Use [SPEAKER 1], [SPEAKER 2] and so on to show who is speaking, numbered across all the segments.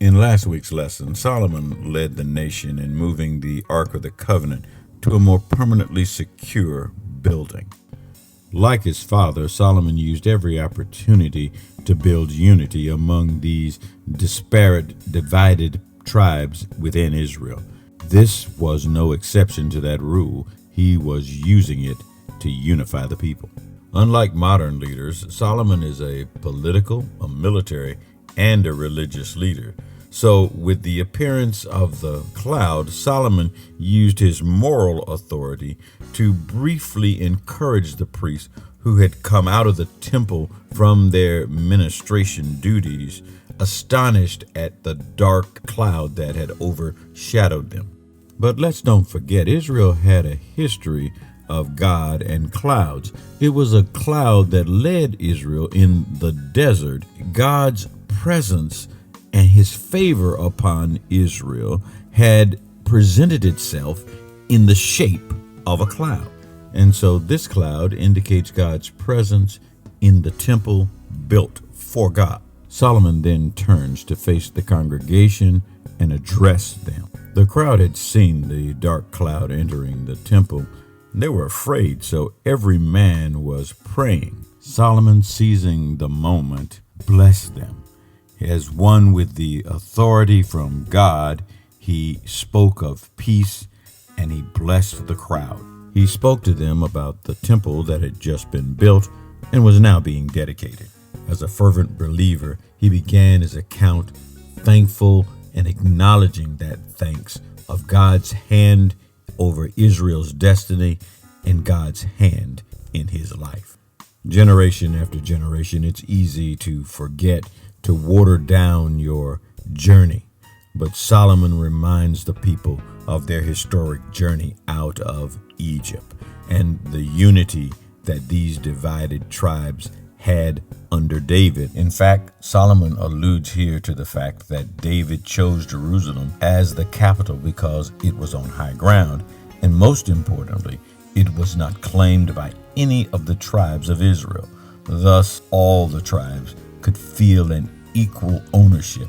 [SPEAKER 1] In last week's lesson, Solomon led the nation in moving the Ark of the Covenant to a more permanently secure building. Like his father, Solomon used every opportunity to build unity among these disparate, divided tribes within Israel. This was no exception to that rule. He was using it to unify the people. Unlike modern leaders, Solomon is a political, a military, and a religious leader. So, with the appearance of the cloud, Solomon used his moral authority to briefly encourage the priests who had come out of the temple from their ministration duties, astonished at the dark cloud that had overshadowed them. But let's don't forget, Israel had a history of God and clouds. It was a cloud that led Israel in the desert. God's presence and his favor upon Israel had presented itself in the shape of a cloud. And so this cloud indicates God's presence in the temple built for God. Solomon then turns to face the congregation and address them. The crowd had seen the dark cloud entering the temple. They were afraid, so every man was praying. Solomon, seizing the moment, blessed them. As one with the authority from God, he spoke of peace and he blessed the crowd. He spoke to them about the temple that had just been built and was now being dedicated. As a fervent believer, he began his account thankful and acknowledging that thanks of God's hand over Israel's destiny and God's hand in his life. Generation after generation, it's easy to forget, to water down your journey. But Solomon reminds the people of their historic journey out of Egypt and the unity that these divided tribes had under David. In fact, Solomon alludes here to the fact that David chose Jerusalem as the capital because it was on high ground, and most importantly, it was not claimed by any of the tribes of Israel. Thus, all the tribes could feel an equal ownership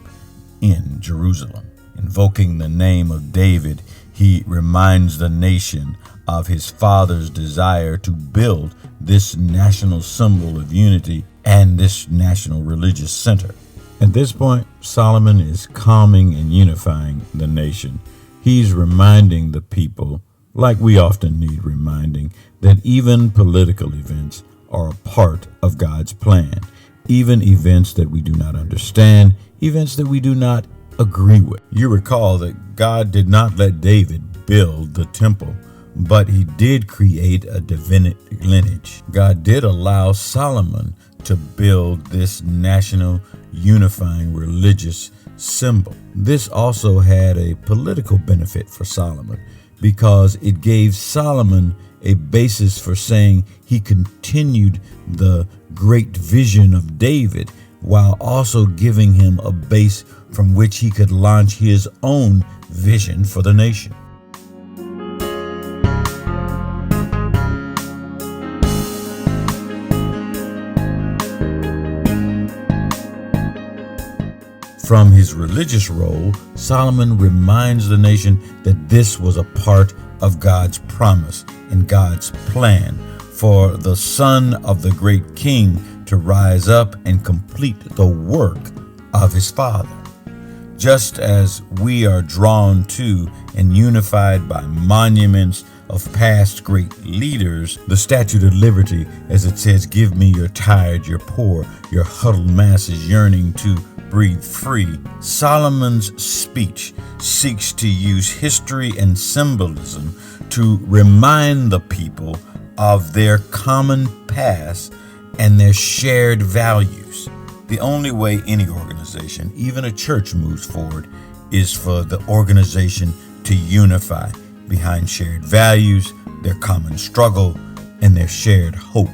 [SPEAKER 1] in Jerusalem. Invoking the name of David, he reminds the nation of his father's desire to build this national symbol of unity and this national religious center. At this point, Solomon is calming and unifying the nation. He's reminding the people, like we often need reminding, that even political events are a part of God's plan. Even events that we do not understand, events that we do not agree with. You recall that God did not let David build the temple, but he did create a Davidic lineage. God did allow Solomon to build this national unifying religious symbol. This also had a political benefit for Solomon because it gave Solomon a basis for saying he continued the great vision of David while also giving him a base from which he could launch his own vision for the nation. From his religious role, Solomon reminds the nation that this was a part of God's promise and God's plan for the son of the great king to rise up and complete the work of his father. Just as we are drawn to and unified by monuments of past great leaders, the Statue of Liberty, as it says, "Give me your tired, your poor, your huddled masses yearning to breathe free," Solomon's speech seeks to use history and symbolism to remind the people of their common past and their shared values. The only way any organization, even a church, moves forward is for the organization to unify behind shared values, their common struggle, and their shared hope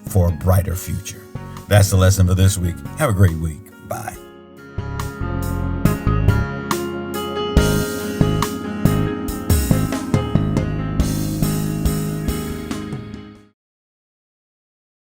[SPEAKER 1] for a brighter future. That's the lesson for this week. Have a great week. Bye.